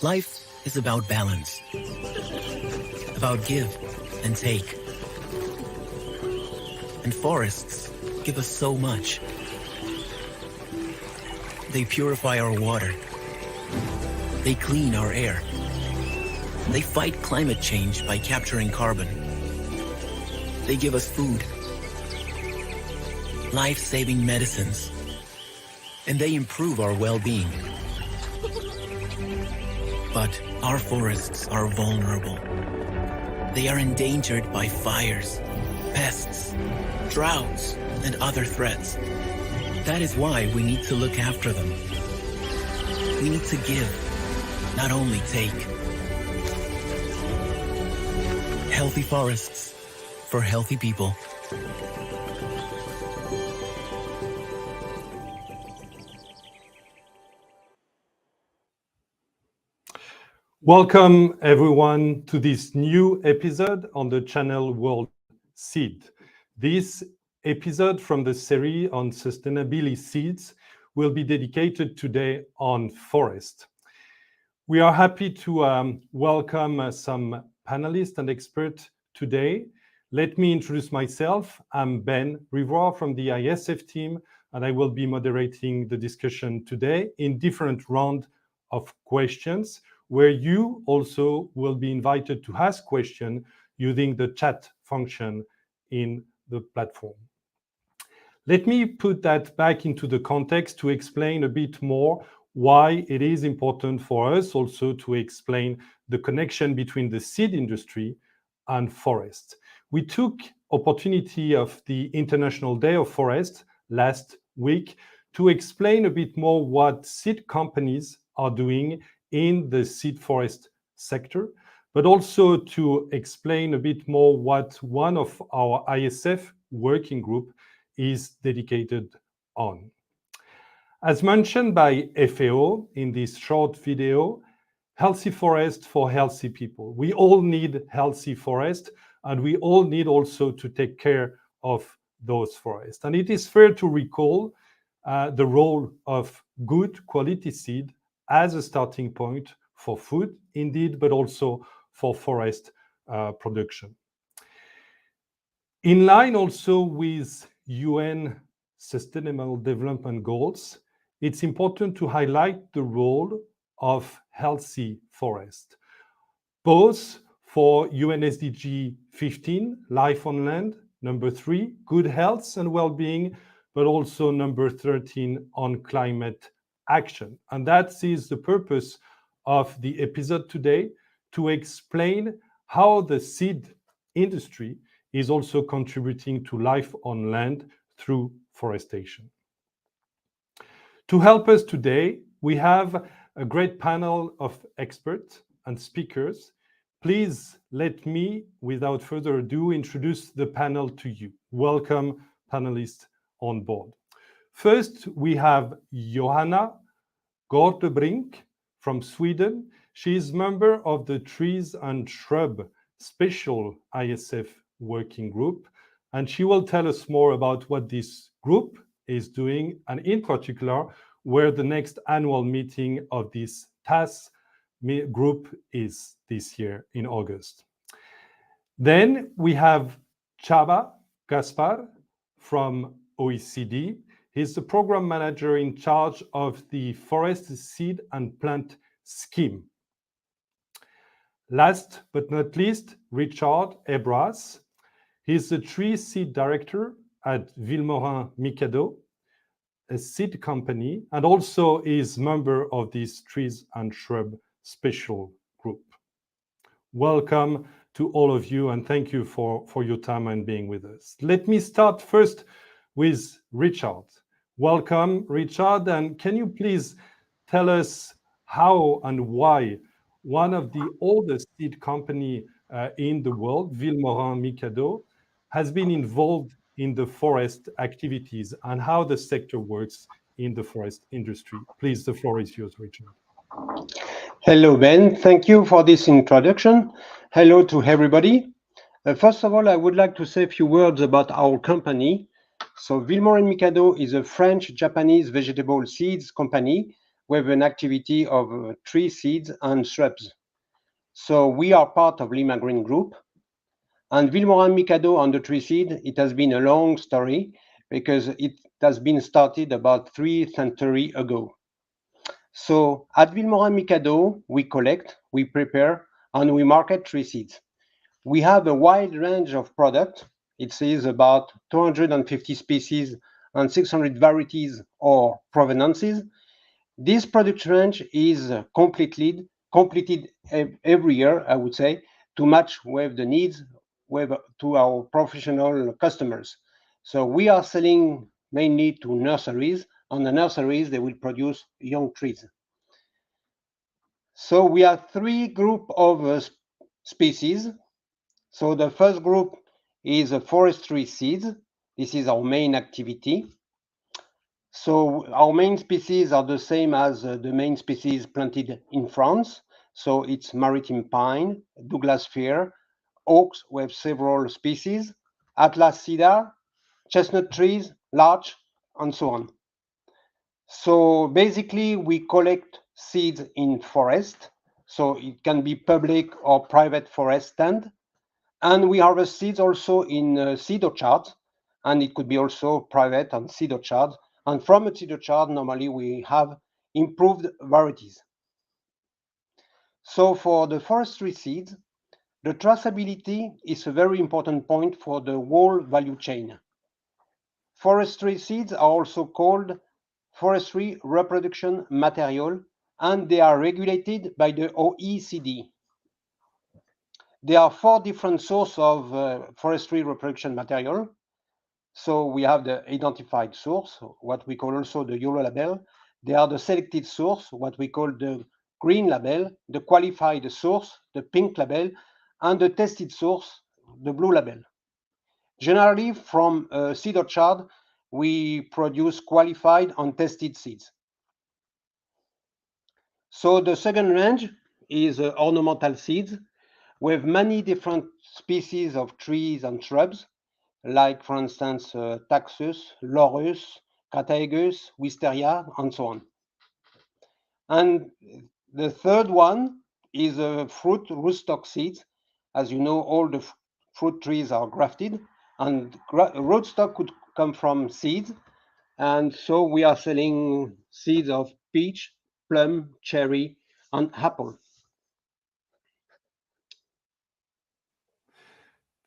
Life is about balance, about give and take. And forests give us so much. They purify our water. They clean our air. They fight climate change by capturing carbon. They give us food, life-saving medicines, and they improve our well-being. But our forests are vulnerable. They are endangered by fires, pests, droughts, and other threats. That is why we need to look after them. We need to give, not only take. Healthy forests for healthy people. Welcome everyone to this new episode on the channel World Seed. This episode from the series on Sustainabili-Seeds will be dedicated today on forest. We are happy to welcome some panelists and experts today. Let me introduce myself. I'm Ben Rivoire from the ISF team, and I will be moderating the discussion today in different rounds of questions, where you also will be invited to ask questions using the chat function in the platform. Let me put that back into the context to explain a bit more why it is important for us also to explain the connection between the seed industry and forest. We took opportunity of the International Day of Forest last week to explain a bit more what seed companies are doing in the seed forest sector, but also to explain a bit more what one of our ISF working group is dedicated on. As mentioned by FAO in this short video, healthy forest for healthy people. We all need healthy forest, and we all need also to take care of those forests. And it is fair to recall the role of good quality seed as a starting point for food, indeed, but also for forest production. In line also with UN Sustainable Development Goals, it's important to highlight the role of healthy forest, both for UN SDG 15, life on land, number 3, good health and well-being, but also number 13 on climate action. And that is the purpose of the episode today, to explain how the seed industry is also contributing to life on land through forestation. To help us today, we have a great panel of experts and speakers. Please let me, without further ado, introduce the panel to you. Welcome, panelists on board. First, we have Johanna Gortebrink from Sweden. She is member of the Trees and Shrub Special ISF Working Group, and she will tell us more about what this group is doing, and in particular, where the next annual meeting of this task group is this year in August. Then we have Csaba Gaspar from OECD. He's the program manager in charge of the Forest Seed and Plant Scheme. Last but not least, Richard Ebras. He's the tree seed director at Villemorin-Mikado, a seed company, and also is member of this Trees and Shrub Special Group. Welcome to all of you, and thank you for your time and being with us. Let me start first with Richard. Welcome, Richard, and can you please tell us how and why one of the oldest seed company in the world, Villemorin-Mikado, has been involved in the forest activities and how the sector works in the forest industry? Please, the floor is yours, Richard. Hello, Ben. Thank you for this introduction. Hello to everybody. First of all, I would like to say a few words about our company. So Villemorin-Mikado is a French-Japanese vegetable seeds company with an activity of tree seeds and shrubs. So we are part of Lima Green Group. And Vilmorin Mikado on the tree seed, it has been a long story because it has been started about 3 centuries ago. So at Vilmorin Mikado, we collect, we prepare, and we market tree seeds. We have a wide range of products. It says about 250 species and 600 varieties or provenances. This product range is completed every year, I would say, to match with the needs to our professional customers. So we are selling mainly to nurseries. On the nurseries, they will produce young trees. So we have 3 groups of species. So the first group is forestry seeds. This is our main activity. So our main species are the same as the main species planted in France. So it's maritime pine, Douglas fir, oaks with several species, Atlas cedar, chestnut trees, larch, and so on. So basically, we collect seeds in forest. So it can be public or private forest stand. And we harvest seeds also in seed orchards, and it could be also private and seed orchards. And from a seed orchard, normally we have improved varieties. So for the forestry seeds, the traceability is a very important point for the whole value chain. Forestry seeds are also called forestry reproduction material, and they are regulated by the OECD. There are 4 different sources of forestry reproduction material. So we have the identified source, what we call also the yellow label. They are the selected source, what we call the green label, the qualified source, the pink label, and the tested source, the blue label. Generally, from a seed orchard, we produce qualified and tested seeds. So the second range is ornamental seeds with many different species of trees and shrubs, like, for instance, Taxus, Laurus, Crataegus, Wisteria, and so on. And the third one is fruit rootstock seeds. As you know, all the fruit trees are grafted, and rootstock could come from seeds. And so we are selling seeds of peach, plum, cherry, and apple.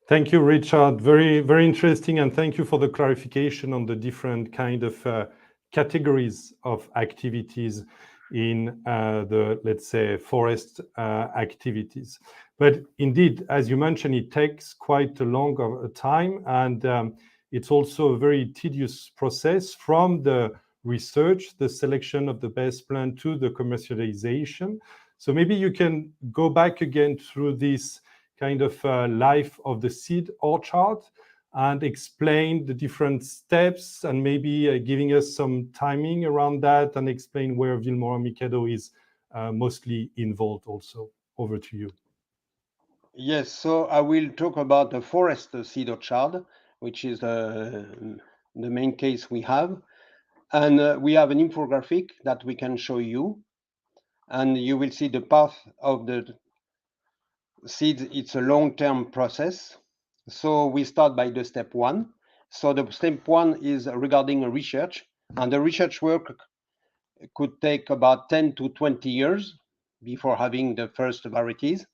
Thank you, Richard. Very, very interesting, and thank you for the clarification on the different kind of categories of activities in the, let's say, forest activities. But indeed, as you mentioned, it takes quite a long time, and it's also a very tedious process from the research, the selection of the best plant to the commercialization. So maybe you can go back again through this kind of life of the seed orchard and explain the different steps, and maybe giving us some timing around that, and explain where Vilmorin Mikado is mostly involved also. Over to you. Yes, so I will talk about the forest seed orchard, which is the main case we have. And we have an infographic that we can show you. And you will see the path of the seeds. It's a long-term process. So we start by the step 1. So the step 1 is regarding research. And the research work could take about 10 to 20 years before having the first varieties.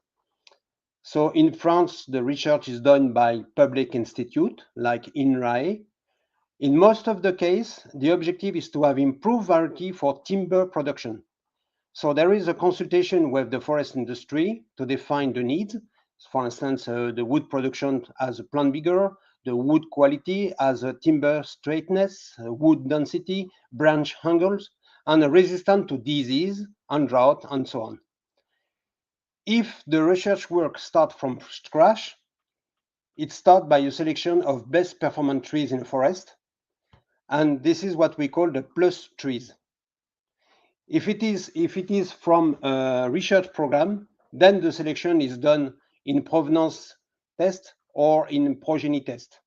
So in France, the research is done by public institute like INRAE. In most of the case, the objective is to have improved variety for timber production. So there is a consultation with the forest industry to define the needs. For instance, the wood production as a plant vigor, the wood quality as a timber straightness, wood density, branch angles, and resistant to disease and drought, and so on. If the research work starts from scratch, it starts by a selection of best performance trees in the forest, and this is what we call the plus trees. If it is from a research program, then the selection is done in provenance test or in progeny test.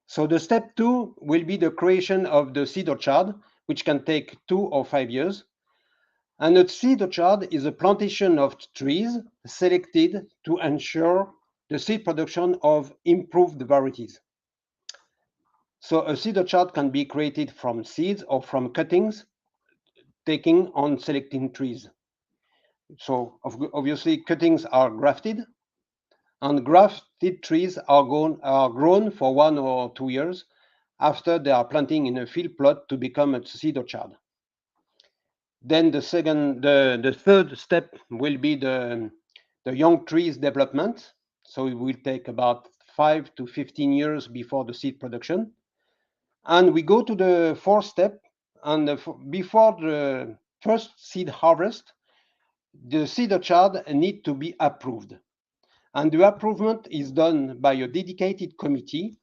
So the step 2 will be the creation of the seed orchard, which can take 2 or 5 years. And a seed orchard is a plantation of trees selected to ensure the seed production of improved varieties. So a seed orchard can be created from seeds or from cuttings taken on selecting trees. So obviously cuttings are grafted, and grafted trees are grown for 1 or 2 years after they are planting in a field plot to become a seed orchard. Then the third step will be the young trees development. So it will take about 5 to 15 years before the seed production. And we go to the fourth step, and before the first seed harvest, the seed orchard need to be approved. And the approval is done by a dedicated committee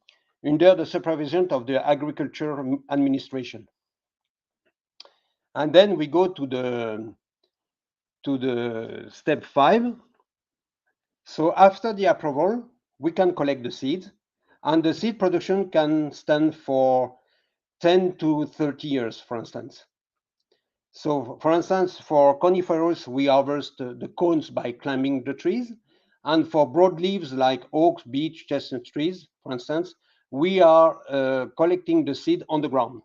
under the supervision of the Agriculture Administration. And then we go to the step 5. So after the approval, we can collect the seeds, and the seed production can stand for 10 to 30 years, for instance. So, for instance, for coniferous, we harvest the cones by climbing the trees. And for broadleaves like oaks, beech, chestnut trees, for instance, we are collecting the seed on the ground.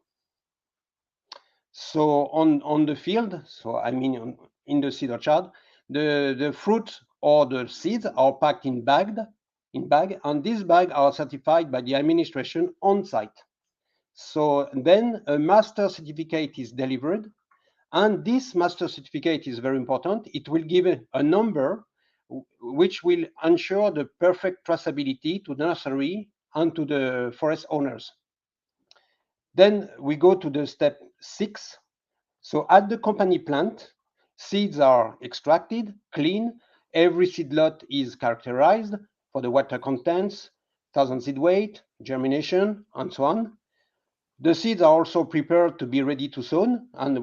So on the field, so I mean in the seed orchard, the fruit or the seeds are packed in bag, and these bags are certified by the administration on site. So then a master certificate is delivered, and this master certificate is very important. It will give a number which will ensure the perfect traceability to the nursery and to the forest owners. Then we go to the step 6. So at the company plant, seeds are extracted, cleaned, every seed lot is characterized for the water contents, 1,000 seed weight, germination, and so on. The seeds are also prepared to be ready to sown, and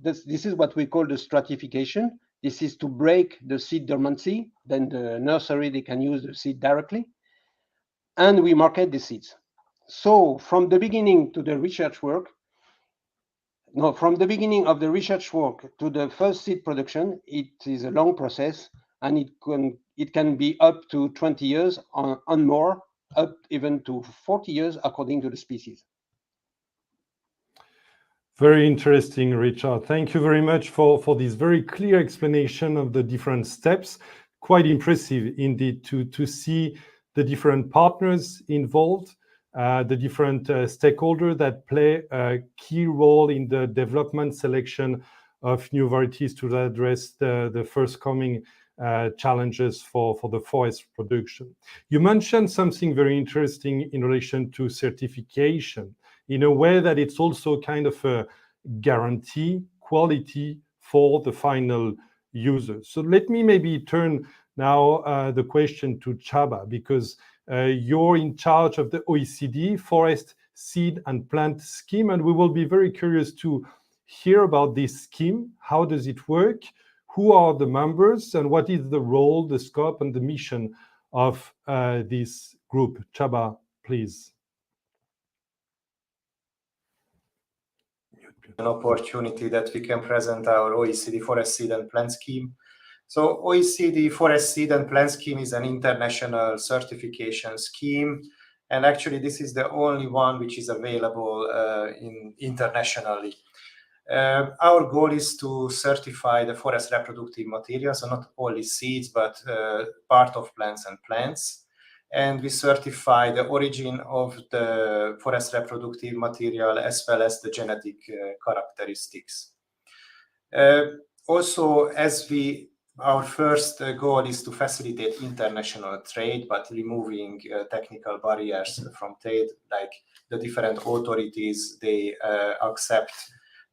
this is what we call the stratification. This is to break the seed dormancy, then the nursery, they can use the seed directly, and we market the seeds. So from the beginning to the research work, from the beginning of the research work to the first seed production, it is a long process, and it can be up to 20 years and more, up even to 40 years according to the species. Very interesting, Richard. Thank you very much for this very clear explanation of the different steps. Quite impressive indeed to see the different partners involved, the different stakeholders that play a key role in the development selection of new varieties to address the first coming challenges for the forest production. You mentioned something very interesting in relation to certification, in a way that it's also kind of a guarantee quality for the final user. So let me maybe turn now the question to Csaba, because you're in charge of the OECD Forest Seed and Plant Scheme, and we will be very curious to hear about this scheme. How does it work? Who are the members, and what is the role, the scope, and the mission of this group? Csaba, please. An opportunity that we can present our OECD Forest Seed and Plant Scheme. So OECD Forest Seed and Plant Scheme is an international certification scheme, and actually this is the only one which is available internationally. Our goal is to certify the forest reproductive materials, so not only seeds, but part of plants and plants. And we certify the origin of the forest reproductive material as well as the genetic characteristics. Also, our first goal is to facilitate international trade, but removing technical barriers from trade, like the different authorities, they accept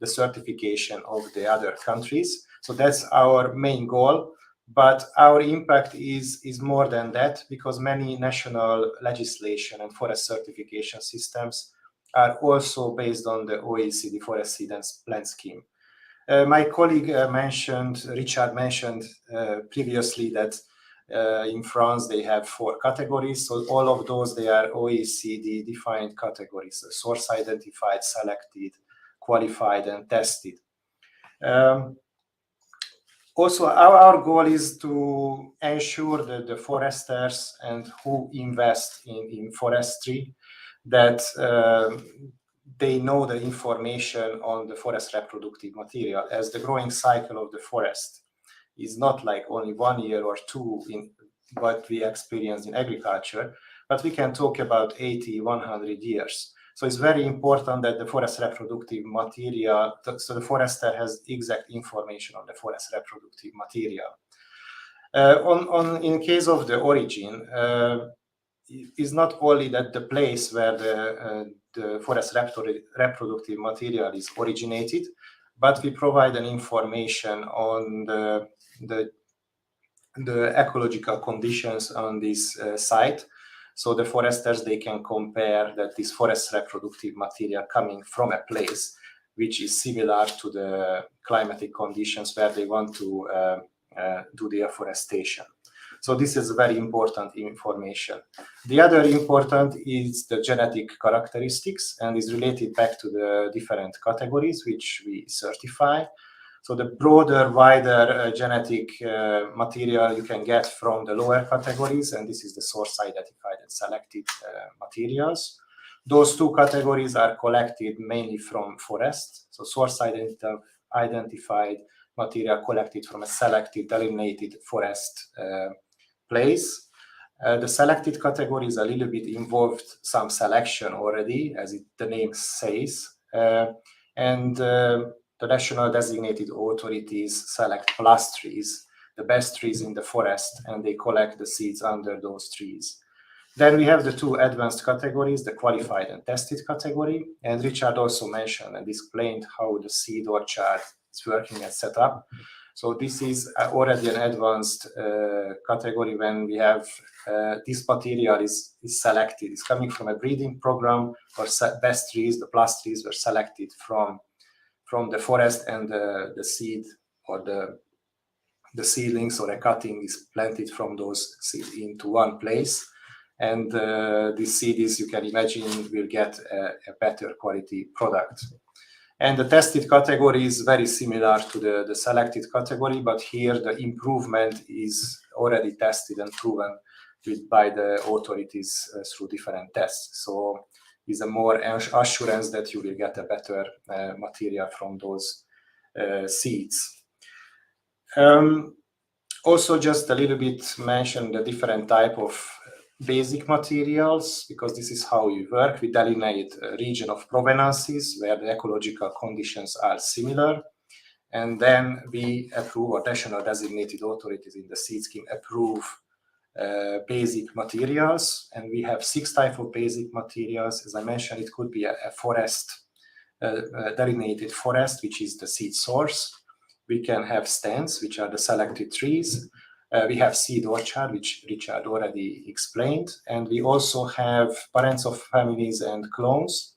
the certification of the other countries. So that's our main goal. But our impact is more than that, because many national legislation and forest certification systems are also based on the OECD Forest Seed and Plant Scheme. My colleague Richard mentioned previously that in France they have 4 categories. So all of those, they are OECD defined categories: source identified, selected, qualified, and tested. Also, our goal is to ensure that the foresters and who invest in forestry, that they know the information on the forest reproductive material, as the growing cycle of the forest is not like only 1 year or 2 in what we experience in agriculture, but we can talk about 80, 100 years. So it's very important that the forest reproductive material, so the forester has exact information on the forest reproductive material. In case of the origin, is not only that the place where the forest reproductive material is originated, but we provide an information on the ecological conditions on this site. So the foresters, they can compare that this forest reproductive material coming from a place which is similar to the climatic conditions where they want to do the afforestation. So this is very important information. The other important is the genetic characteristics, and is related back to the different categories which we certify. So the broader, wider genetic material you can get from the lower categories, and this is the source identified and selected materials. Those two categories are collected mainly from forests. So source identified material collected from a selected, delineated forest place. The selected category is a little bit involved some selection already, as the name says. The national designated authorities select plus trees, the best trees in the forest, and they collect the seeds under those trees. Then we have the two advanced categories, the qualified and tested category. And Richard also mentioned and explained how the seed orchard is working and set up. So this is already an advanced category when we have this material is selected. It's coming from a breeding program, or best trees, the plus trees were selected from the forest, and the seed or the seedlings or a cutting is planted from those seeds into one place. And this seed is, you can imagine, will get a better quality product. And the tested category is very similar to the selected category, but here the improvement is already tested and proven by the authorities through different tests. So is a more assurance that you will get a better material from those seeds. Also, just a little bit mention the different type of basic materials, because this is how we work. We delineate a region of provenances where the ecological conditions are similar, and then we approve, or national designated authorities in the seed scheme approve basic materials. And we have 6 types of basic materials. As I mentioned, it could be a forest, delineated forest, which is the seed source. We can have stands, which are the selected trees. We have seed orchard, which Richard already explained. And we also have parents of families and clones,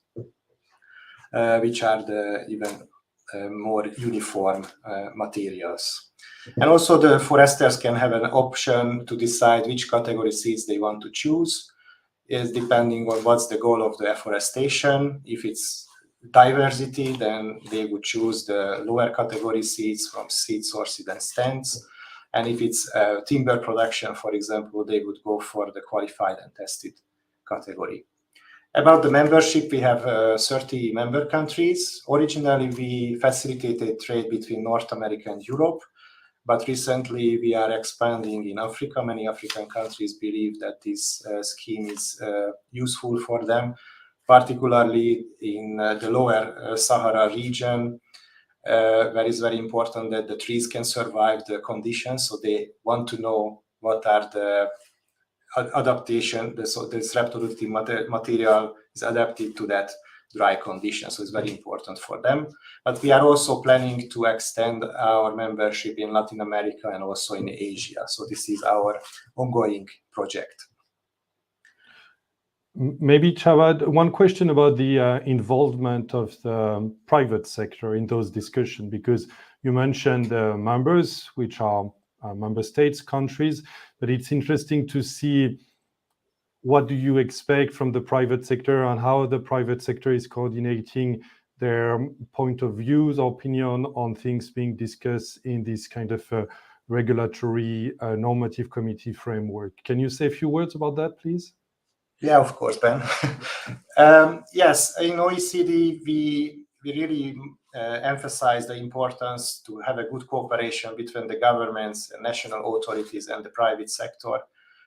which are the even more uniform materials. And also the foresters can have an option to decide which category seeds they want to choose, is depending on what's the goal of the afforestation. If it's diversity, then they would choose the lower category seeds from seed sources and stands. And if it's timber production, for example, they would go for the qualified and tested category. About the membership, we have 30 member countries. Originally, we facilitated trade between North America and Europe, but recently we are expanding in Africa. Many African countries believe that this scheme is useful for them, particularly in the lower Sahara region, where it's very important that the trees can survive the conditions. So they want to know what are the adaptation, so this reproductive material is adapted to that dry condition. So it's very important for them. But we are also planning to extend our membership in Latin America and also in Asia. So this is our ongoing project. Maybe, Chawad, one question about the involvement of the private sector in those discussions, because you mentioned members, which are member states, countries, but it's interesting to see what do you expect from the private sector and how the private sector is coordinating their point of views, opinion on things being discussed in this kind of regulatory normative committee framework. Can you say a few words about that, please? Yeah, of course, Ben. Yes, in OECD, we really emphasize the importance to have a good cooperation between the governments and national authorities and the private sector,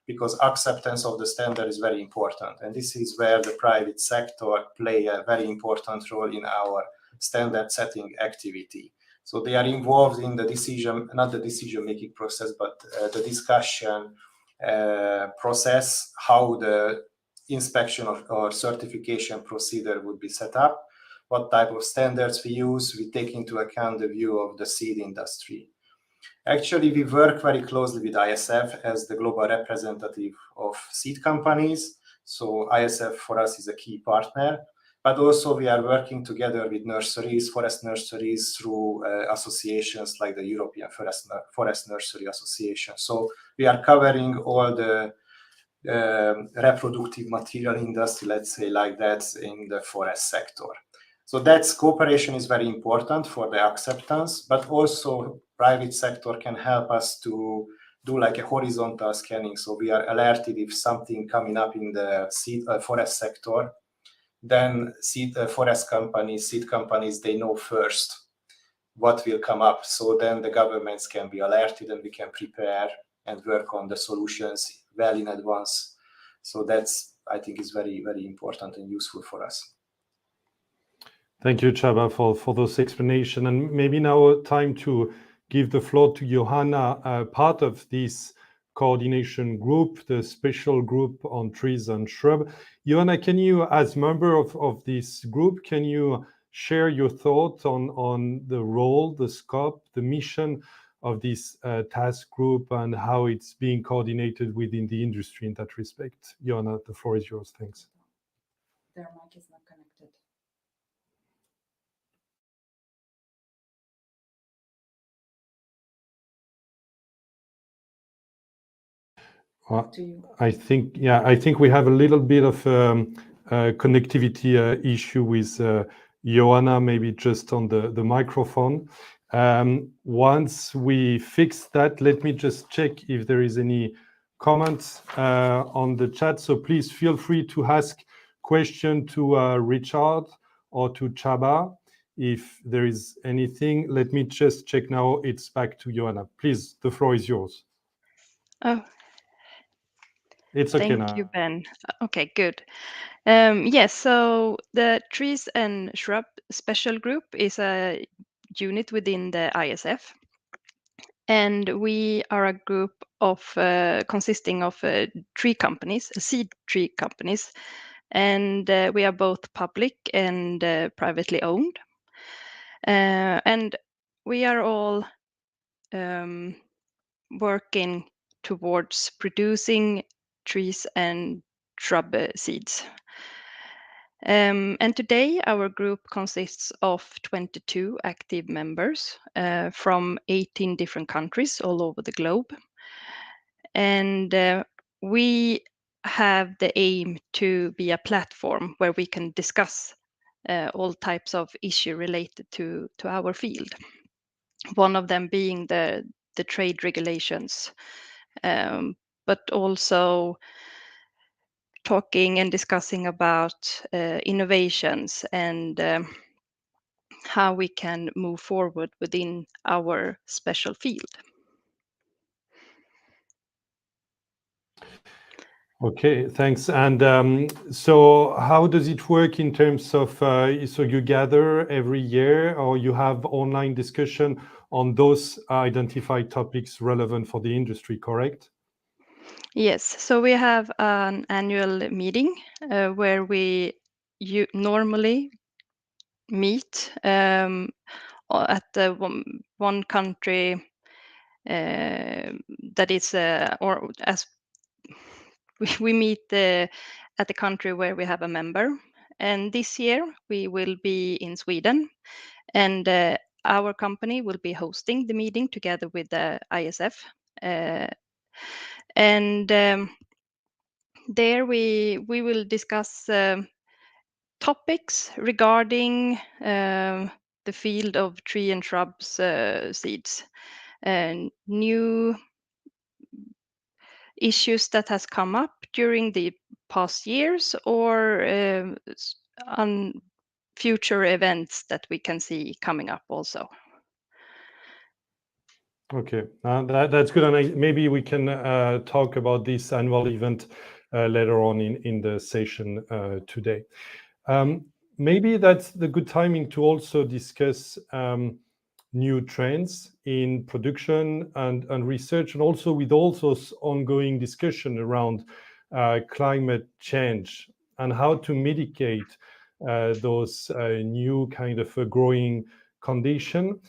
because acceptance of the standard is very important. And this is where the private sector play a very important role in our standard setting activity. So they are involved in the decision, not the decision-making process, but the discussion process, how the inspection or certification procedure would be set up, what type of standards we use. We take into account the view of the seed industry. Actually, we work very closely with ISF as the global representative of seed companies. So ISF for us is a key partner, but also we are working together with nurseries, forest nurseries, through associations like the European Forest Nursery Association. So we are covering all the reproductive material industry, let's say like that, in the forest sector. So that's cooperation is very important for the acceptance, but also private sector can help us to do like a horizontal scanning. So we are alerted if something coming up in the seed forest sector, then seed companies, they know first what will come up. So then the governments can be alerted and we can prepare and work on the solutions well in advance. So that's, I think, is very, very important and useful for us. Thank you, Csaba, for those explanations. And maybe now time to give the floor to Johanna, part of this coordination group, the special group on trees and shrub. Johanna, can you, as member of this group, can you share your thoughts on the role, the scope, the mission of this task group and how it's being coordinated within the industry in that respect? Johanna, the floor is yours. Thanks. Their mic is not connected. I think we have a little bit of connectivity issue with Johanna, maybe just on the microphone. Once we fix that, let me just check if there is any comments on the chat. So please feel free to ask question to Richard or to Csaba. If there is anything, let me just check now. It's back to Johanna. Please, the floor is yours. Oh, it's okay now. Thank you, Ben. Okay, good. Yes, so the Trees and Shrub Special Group is a unit within the ISF. And we are a group of consisting of tree companies, seed tree companies. And we are both public and privately owned. And we are all working towards producing trees and shrub seeds. And today our group consists of 22 active members from 18 different countries all over the globe. And we have the aim to be a platform where we can discuss all types of issues related to our field. One of them being the trade regulations, but also talking and discussing about innovations and how we can move forward within our special field. Okay, thanks. And so how does it work in terms of, so you gather every year or you have online discussion on those identified topics relevant for the industry, correct? Yes, so we have an annual meeting where we normally meet at the one country that is, or as we meet at the country where we have a member. And this year we will be in Sweden, and our company will be hosting the meeting together with the ISF. And there we will discuss topics regarding the field of tree and shrubs seeds, and new issues that has come up during the past years, or on future events that we can see coming up also. Okay, that's good. And maybe we can talk about this annual event later on in the session today. Maybe that's the good timing to also discuss new trends in production and research, and also with also ongoing discussion around climate change and how to mitigate those new kind of growing condition.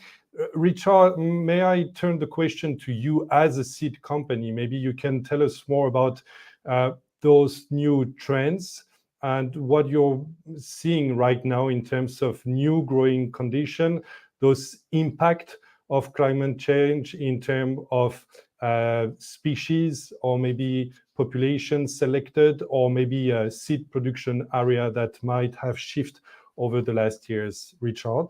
Richard, may I turn the question to you as a seed company? Maybe you can tell us more about those new trends and what you're seeing right now in terms of new growing condition, those impact of climate change in terms of species, or maybe population selected, or maybe a seed production area that might have shifted over the last years. Richard?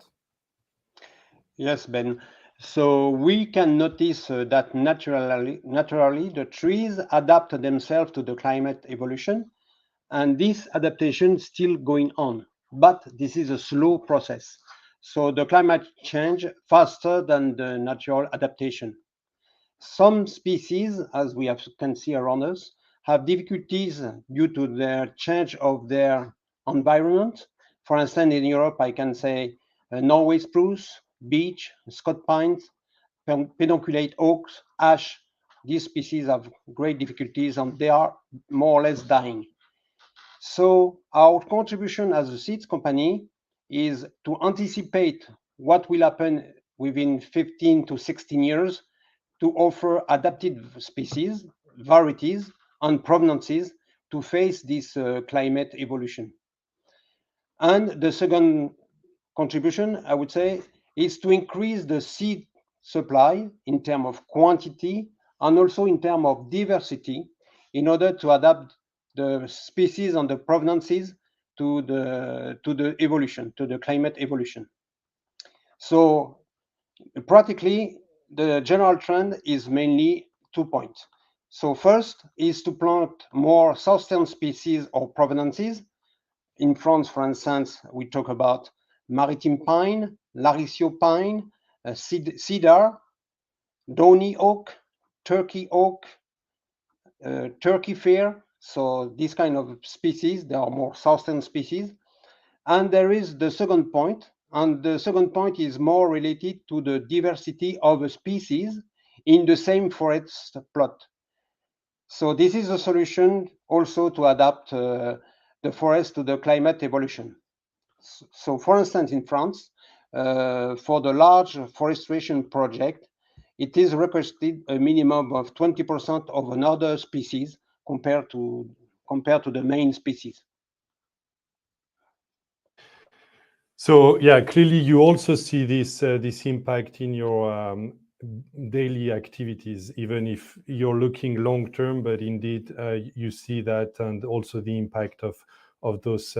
Yes, Ben. So we can notice that naturally the trees adapt themselves to the climate evolution, and this adaptation is still going on. But this is a slow process. So the climate change faster than the natural adaptation. Some species, as we can see around us, have difficulties due to their change of their environment. For instance, in Europe, I can say Norway spruce, beech, Scot pines, pedunculate oaks, ash. These species have great difficulties and they are more or less dying. So our contribution as a seeds company is to anticipate what will happen within 15 to 16 years to offer adapted species, varieties, and provenances to face this climate evolution. And the second contribution, I would say, is to increase the seed supply in terms of quantity and also in terms of diversity in order to adapt the species and the provenances to the evolution, to the climate evolution. So practically, the general trend is mainly 2 points. So first is to plant more southern species or provenances. In France, for instance, we talk about maritime pine, Laricio pine, cedar, downy oak, turkey oak, turkey fir. So these kind of species, they are more southern species. And there is the second point, and the second point is more related to the diversity of a species in the same forest plot. So this is a solution also to adapt the forest to the climate evolution. So for instance, in France, for the large forestation project, it is requested a minimum of 20% of another species compared to the main species. So yeah, clearly you also see this impact in your daily activities, even if you're looking long term. But indeed, you see that, and also the impact of those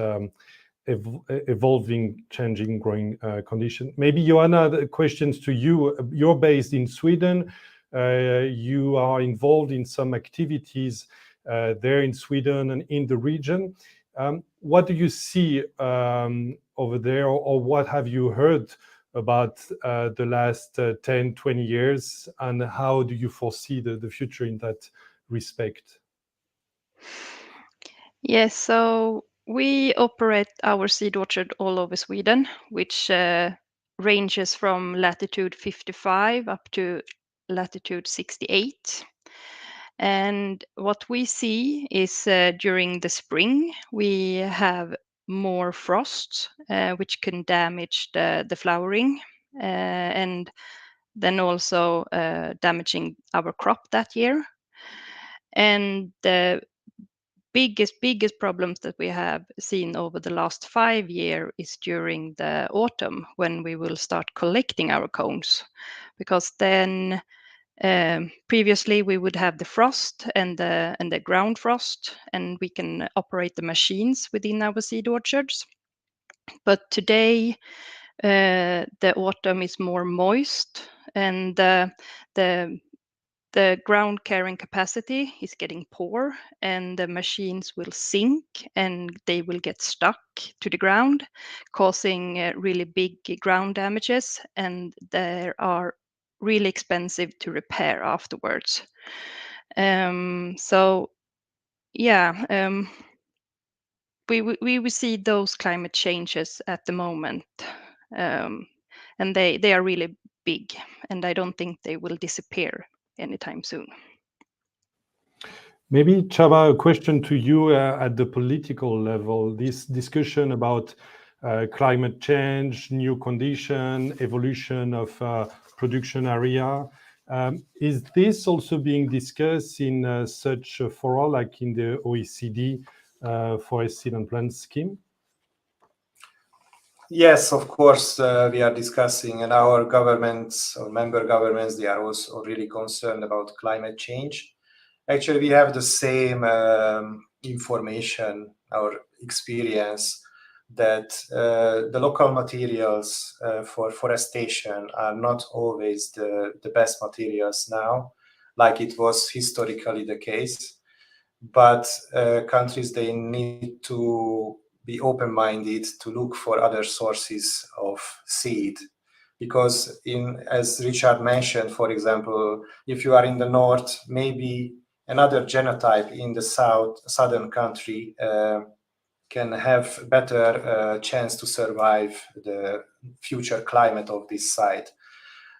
evolving, changing, growing conditions. Maybe Joanna, the questions to you. You're based in Sweden. You are involved in some activities there in Sweden and in the region. What do you see over there, or what have you heard about the last 10, 20 years, and how do you foresee the future in that respect? Yes, so we operate our seed orchard all over Sweden, which ranges from latitude 55 up to latitude 68. And what we see is during the spring, we have more frost, which can damage the flowering, and then also damaging our crop that year. And the biggest problems that we have seen over the last 5 years is during the autumn, when we will start collecting our cones, because then previously we would have the frost and the ground frost, and we can operate the machines within our seed orchards. But today, the autumn is more moist, and the ground carrying capacity is getting poor, and the machines will sink and they will get stuck to the ground, causing really big ground damages, and they are really expensive to repair afterwards. So yeah, we see those climate changes at the moment, and they are really big, and I don't think they will disappear anytime soon. Maybe, Csaba, a question to you at the political level. This discussion about climate change, new condition, evolution of production area, is this also being discussed in such a fora like in the OECD Forest Seed and Plant Scheme? Yes, of course, we are discussing, and our governments or member governments, they are also really concerned about climate change. Actually, we have the same information or experience that the local materials for forestation are not always the best materials now, like it was historically the case. But countries, they need to be open-minded to look for other sources of seed, because as Richard mentioned, for example, if you are in the north, maybe another genotype in the southern country can have better chance to survive the future climate of this site.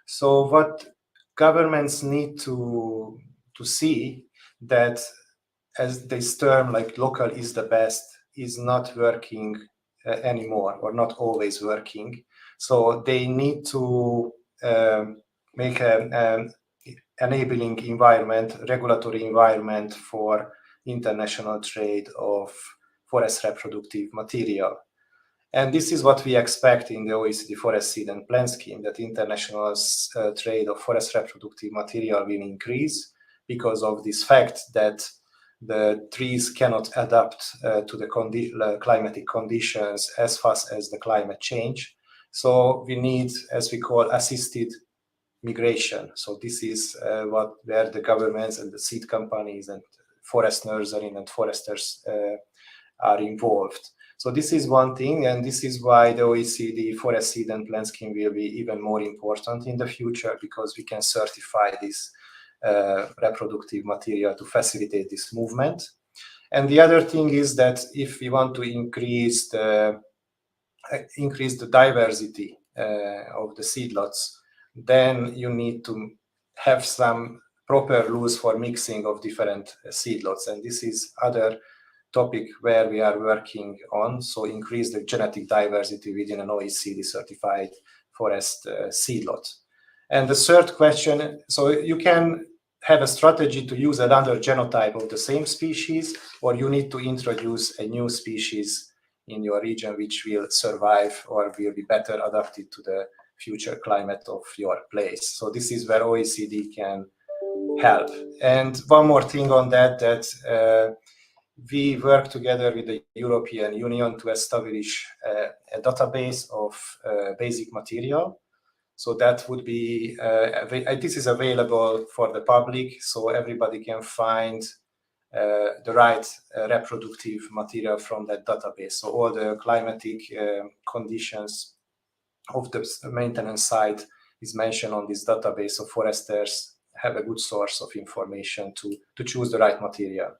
So what governments need to see that, as this term like local is the best, is not working anymore, or not always working. So they need to make an enabling environment, regulatory environment for international trade of forest reproductive material. And this is what we expect in the OECD Forest Seed and Plant Scheme, that international trade of forest reproductive material will increase because of this fact that the trees cannot adapt to the climatic conditions as fast as the climate change. So we need, as we call, assisted migration. So this is where the governments and the seed companies and forest nursery and foresters are involved. So this is one thing, and this is why the OECD Forest Seed and Plant Scheme will be even more important in the future, because we can certify this reproductive material to facilitate this movement. And the other thing is that if we want to increase the diversity of the seedlots, then you need to have some proper rules for mixing of different seedlots. And this is other topic where we are working on. So increase the genetic diversity within an OECD certified forest seedlot. And the third question, so you can have a strategy to use another genotype of the same species, or you need to introduce a new species in your region which will survive or will be better adapted to the future climate of your place. So this is where OECD can help. And one more thing on that we work together with the European Union to establish a database of basic material. So that would be, this is available for the public, so everybody can find the right reproductive material from that database. So all the climatic conditions of the maintenance site is mentioned on this database, so foresters have a good source of information to choose the right material.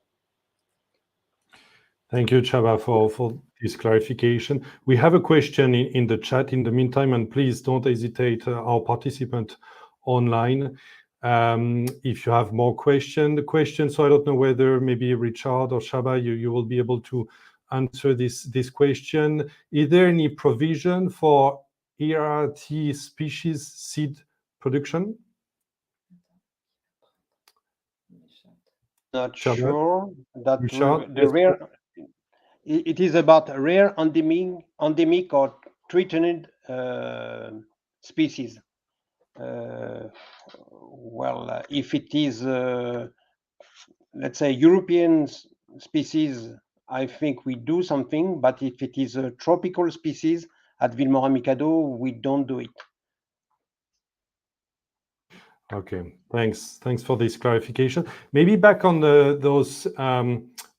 Thank you, Csaba, for this clarification. We have a question in the chat in the meantime, and please don't hesitate, our participant online, if you have more questions. So I don't know whether maybe Richard or Csaba, you will be able to answer this question. Is there any provision for ERT species seed production? Not Csaba? sure that Richard, the rare. It is about rare endemic or threatened species. If it is, let's say, European species I think we do something, but if it is a tropical species at Villemora Mikado, we don't do it. Okay, thanks for this clarification. Maybe back on those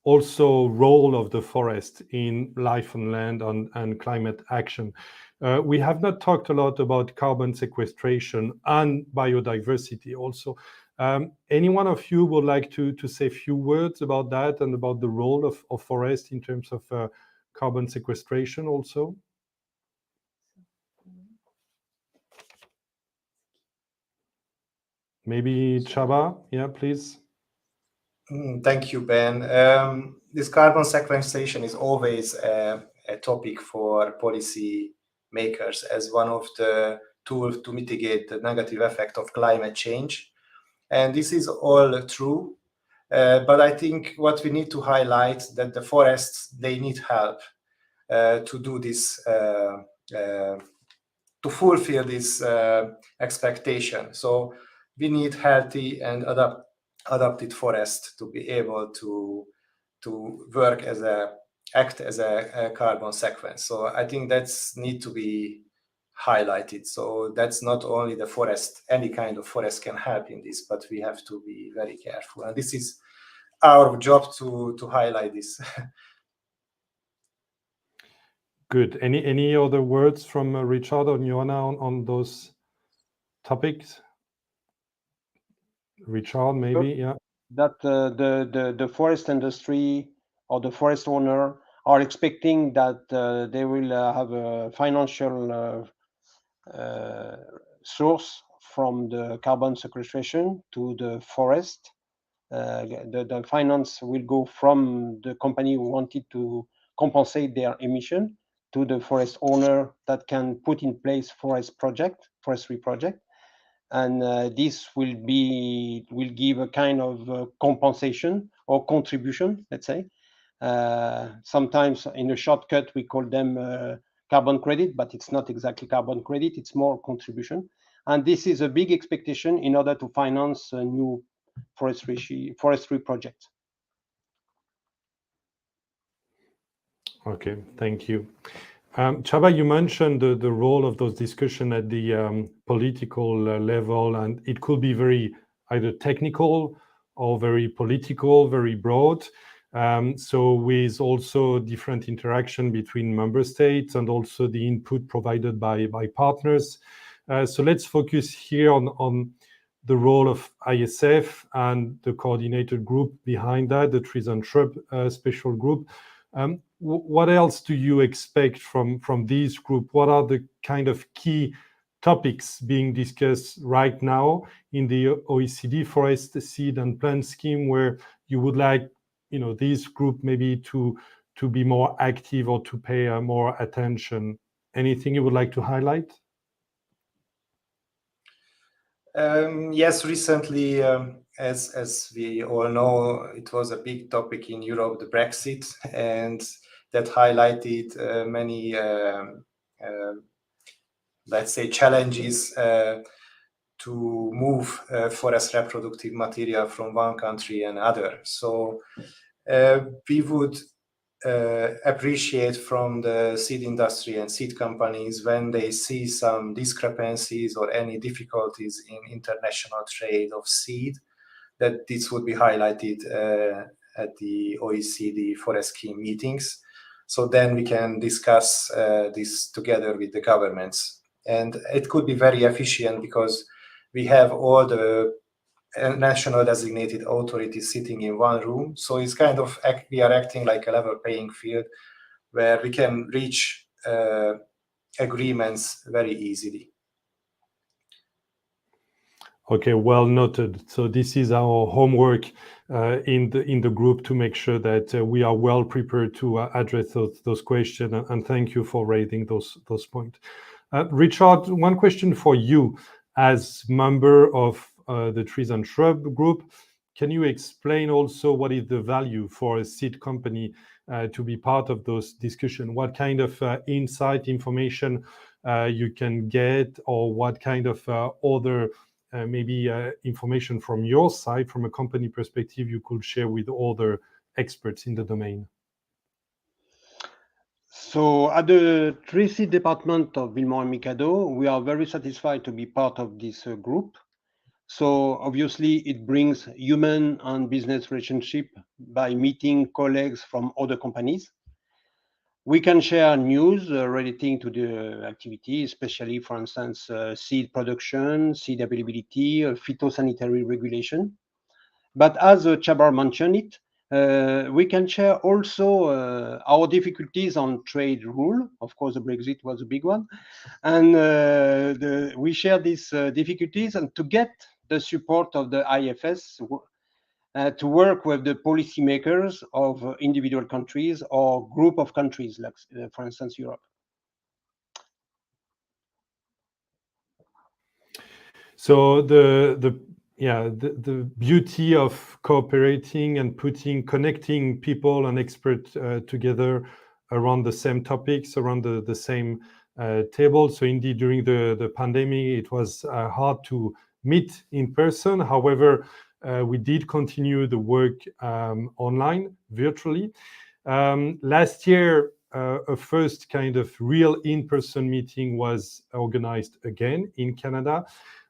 also role of the forest in life on land and climate action. We have not talked a lot about carbon sequestration and biodiversity also. Any one of you would like to say a few words about that and about the role of forest in terms of carbon sequestration also? Maybe Csaba, yeah, please. Thank you, Ben. This carbon sequestration is always a topic for policy makers as one of the tools to mitigate the negative effect of climate change. And this is all true. But I think what we need to highlight that the forests, they need help to do this, to fulfill this expectation. So we need healthy and adapted forest to be able to work as act as a carbon sequence. So I think that's need to be highlighted. So that's not only the forest, any kind of forest can help in this, but we have to be very careful. And this is our job to highlight this. Good. Any other words from Richard or Joanna on those topics? Richard, maybe, yeah. That the forest industry or the forest owner are expecting that they will have a financial source from the carbon sequestration to the forest. The finance will go from the company who wanted to compensate their emission to the forest owner that can put in place forestry project. And this will give a kind of compensation or contribution, let's say. Sometimes in a shortcut we call them carbon credit, but it's not exactly carbon credit, it's more contribution. And this is a big expectation in order to finance a new forestry project. Okay, thank you. Csaba, you mentioned the role of those discussions at the political level, and it could be very either technical or very political, very broad. So with also different interaction between member states and also the input provided by partners. So let's focus here on the role of ISF and the coordinated group behind that, the Trees and Shrub Special Group. What else do you expect from this group? What are the kind of key topics being discussed right now in the OECD Forest, Seed and Plant Scheme, where you would like, this group maybe to be more active or to pay more attention? Anything you would like to highlight? Yes, recently, as we all know, it was a big topic in Europe, the Brexit, and that highlighted many, let's say, challenges to move forest reproductive material from one country and another. So we would appreciate from the seed industry and seed companies when they see some discrepancies or any difficulties in international trade of seed, that this would be highlighted at the OECD Forest Scheme meetings. So then we can discuss this together with the governments. And it could be very efficient because we have all the national designated authorities sitting in one room. So it's kind of, we are acting like a level playing field where we can reach agreements very easily. Okay, well noted. So this is our homework in the group to make sure that we are well prepared to address those questions. And thank you for raising those points. Richard, one question for you as member of the Trees and Shrub group. Can you explain also what is the value for a seed company to be part of those discussions? What kind of insight information you can get, or what kind of other maybe information from your side, from a company perspective, you could share with other experts in the domain? So at the tree seed department of Villemont and Mikado, we are very satisfied to be part of this group. So obviously it brings human and business relationship by meeting colleagues from other companies. We can share news relating to the activity, especially, for instance, seed production, seed availability, phytosanitary regulation. But as Chabar mentioned it, we can share also our difficulties on trade rule. Of course, the Brexit was a big one. And we share these difficulties and to get the support of the IFS to work with the policymakers of individual countries or group of countries, like, for instance, Europe. So the beauty of cooperating and connecting people and experts together around the same topics, around the same table. So indeed, during the pandemic, it was hard to meet in person. However, we did continue the work online, virtually. Last year, a first kind of real in-person meeting was organized again in Canada.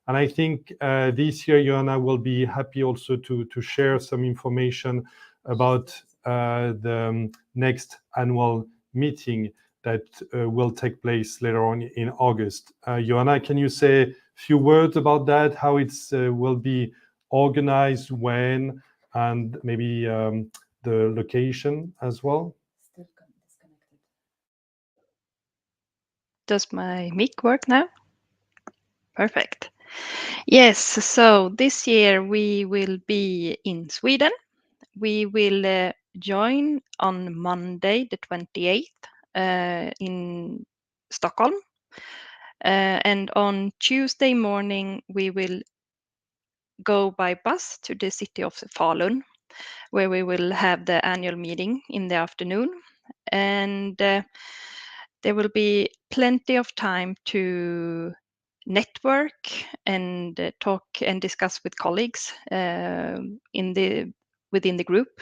And I think this year, Joanna will be happy also to share some information about the next annual meeting that will take place later on in August. Joanna, can you say a few words about that, how it will be organized, when, and maybe the location as well? Still disconnected. Does my mic work now? Perfect. Yes, so this year we will be in Sweden. We will join on Monday, the 28th, in Stockholm. And on Tuesday morning, we will go by bus to the city of Falun, where we will have the annual meeting in the afternoon. And there will be plenty of time to network and talk and discuss with colleagues within the group.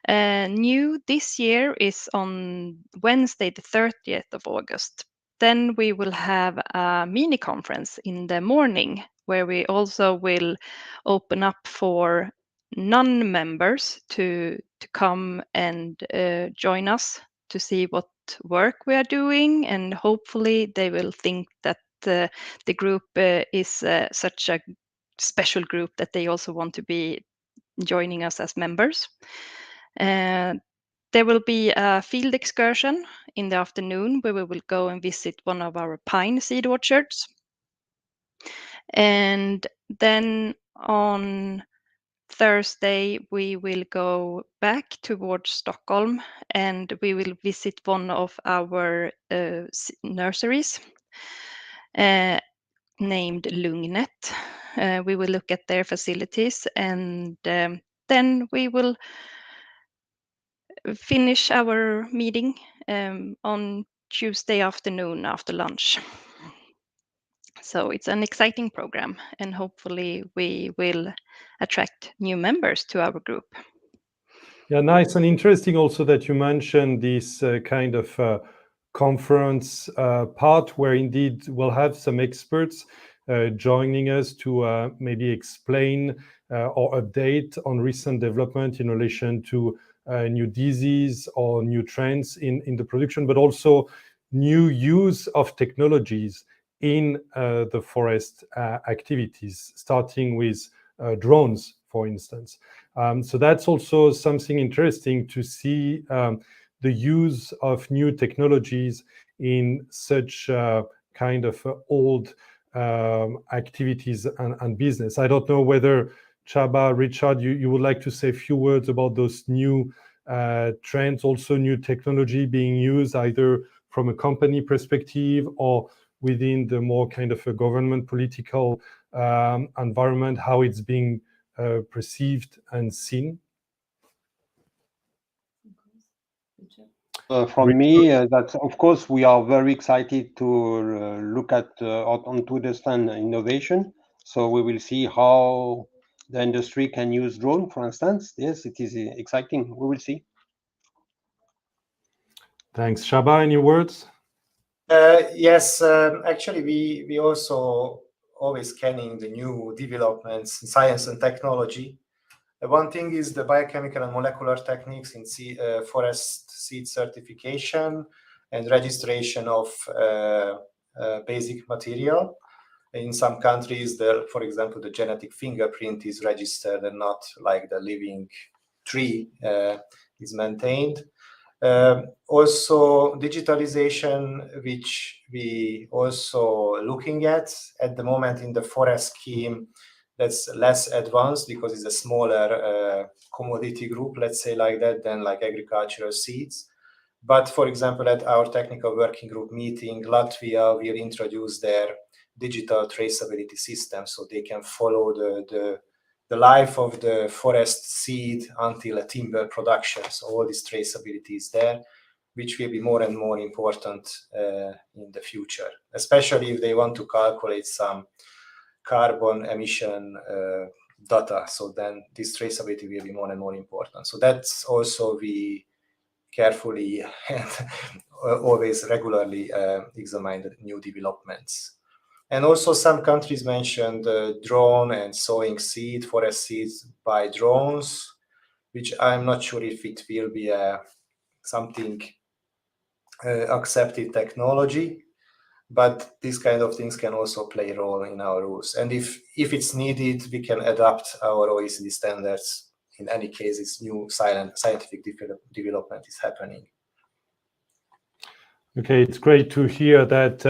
New this year is on Wednesday, the 30th of August. Then we will have a mini conference in the morning where we also will open up for non-members to come and join us to see what work we are doing, and hopefully they will think that the group is such a special group that they also want to be joining us as members. There will be a field excursion in the afternoon where we will go and visit one of our pine seed orchards. And then on Thursday, we will go back towards Stockholm and we will visit one of our nurseries named Lugnet. We will look at their facilities, and then we will finish our meeting on Tuesday afternoon after lunch. So it's an exciting program, and hopefully we will attract new members to our group. Yeah, nice and interesting also that you mentioned this kind of conference part where indeed we'll have some experts joining us to maybe explain or update on recent development in relation to new disease or new trends in the production, but also new use of technologies in the forest activities, starting with drones, for instance. So that's also something interesting to see the use of new technologies in such kind of old activities and business. I don't know whether Chaba, Richard, you would like to say a few words about those new trends, also new technology being used either from a company perspective or within the more kind of a government political environment, how it's being perceived and seen? From me, that of course we are very excited to look at and to understand innovation. So we will see how the industry can use drone, for instance. Yes, it is exciting. We will see. Thanks. Shaba, any words? Yes, actually, we also always scanning the new developments in science and technology. One thing is the biochemical and molecular techniques in forest seed certification and registration of basic material. In some countries, for example, the genetic fingerprint is registered and not like the living tree is maintained. Also digitalization, which we also looking at the moment in the forest scheme, that's less advanced because it's a smaller commodity group, let's say like that, than like agricultural seeds. But for example, at our technical working group meeting, Latvia will introduce their digital traceability system so they can follow the life of the forest seed until a timber production. So all this traceability is there, which will be more and more important in the future, especially if they want to calculate some carbon emission data. So then this traceability will be more and more important. So that's also we carefully and always regularly examine the new developments. And also some countries mentioned drone and sowing seed, forest seeds by drones, which I'm not sure if it will be something accepted technology, but these kind of things can also play a role in our rules. And if it's needed, we can adapt our OECD standards. In any case, it's new scientific development is happening. Okay, it's great to hear that,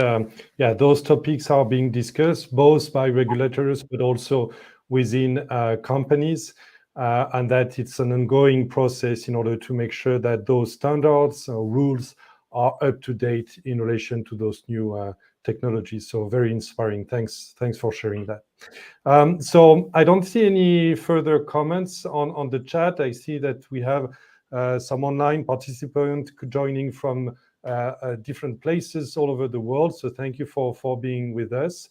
those topics are being discussed both by regulators, but also within companies, and that it's an ongoing process in order to make sure that those standards or rules are up to date in relation to those new technologies. So very inspiring. Thanks for sharing that. So I don't see any further comments on the chat. I see that we have some online participants joining from different places all over the world. So thank you for being with us.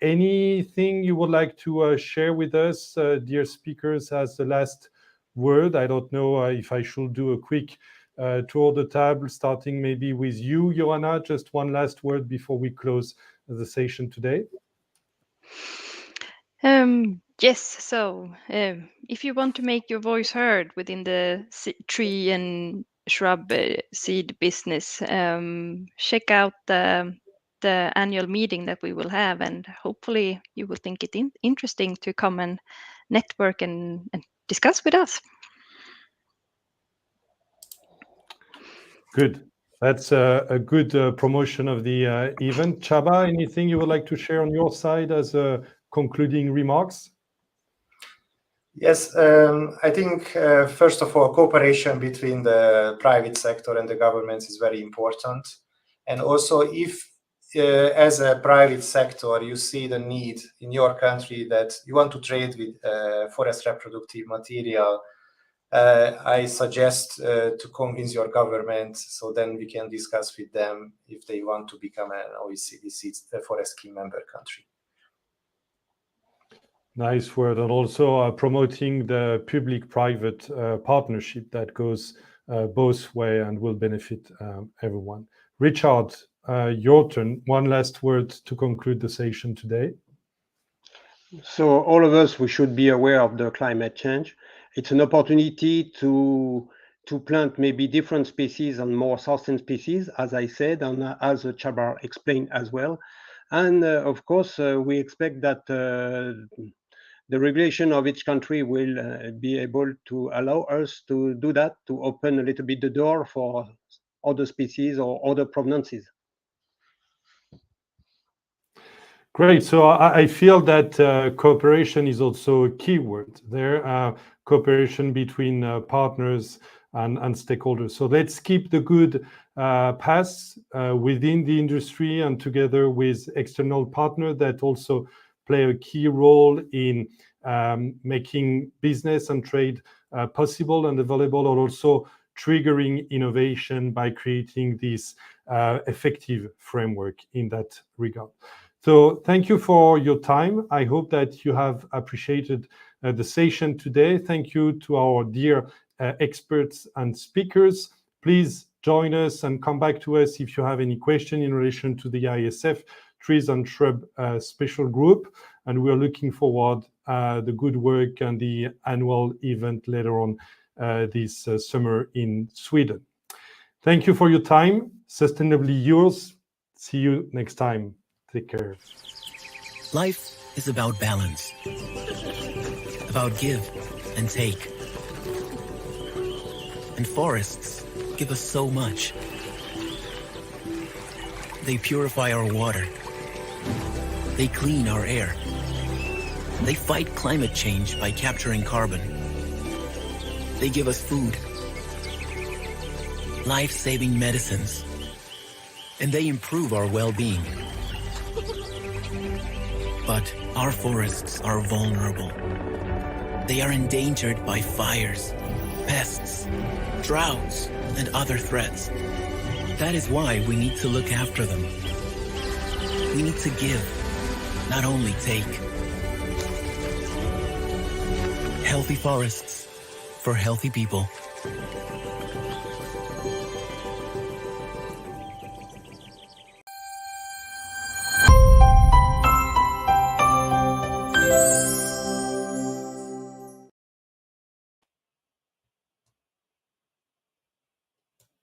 Anything you would like to share with us, dear speakers, as the last word? I don't know if I should do a quick tour of the table, starting maybe with you, Joanna. Just one last word before we close the session today. Yes, so if you want to make your voice heard within the tree and shrub seed business, check out the annual meeting that we will have, and hopefully you will think it interesting to come and network and discuss with us. Good. That's a good promotion of the event. Csaba, anything you would like to share on your side as concluding remarks? Yes, I think first of all, cooperation between the private sector and the governments is very important. And also, if as a private sector you see the need in your country that you want to trade with forest reproductive material, I suggest to convince your government, so then we can discuss with them if they want to become an OECD Seeds Forest Scheme member country. Nice word. And also promoting the public-private partnership that goes both ways and will benefit everyone. Richard, your turn. One last word to conclude the session today. So all of us, we should be aware of the climate change. It's an opportunity to plant maybe different species and more sustained species, as I said, and as Csaba explained as well. And of course, we expect that the regulation of each country will be able to allow us to do that, to open a little bit the door for other species or other provenances. Great. So I feel that cooperation is also a key word there, cooperation between partners and stakeholders. So let's keep the good paths within the industry and together with external partners that also play a key role in making business and trade possible and available, or also triggering innovation by creating this effective framework in that regard. So thank you for your time. I hope that you have appreciated the session today. Thank you to our dear experts and speakers. Please join us and come back to us if you have any question in relation to the ISF Trees and Shrub Special Group. And we are looking forward the good work and the annual event later on this summer in Sweden. Thank you for your time. Sustainably yours. See you next time. Take care. Life is about balance, about give and take. And forests give us so much. They purify our water. They clean our air. They fight climate change by capturing carbon. They give us food, life-saving medicines, and they improve our well-being. But our forests are vulnerable. They are endangered by fires, pests, droughts, and other threats. That is why we need to look after them. We need to give, not only take. Healthy forests for healthy people.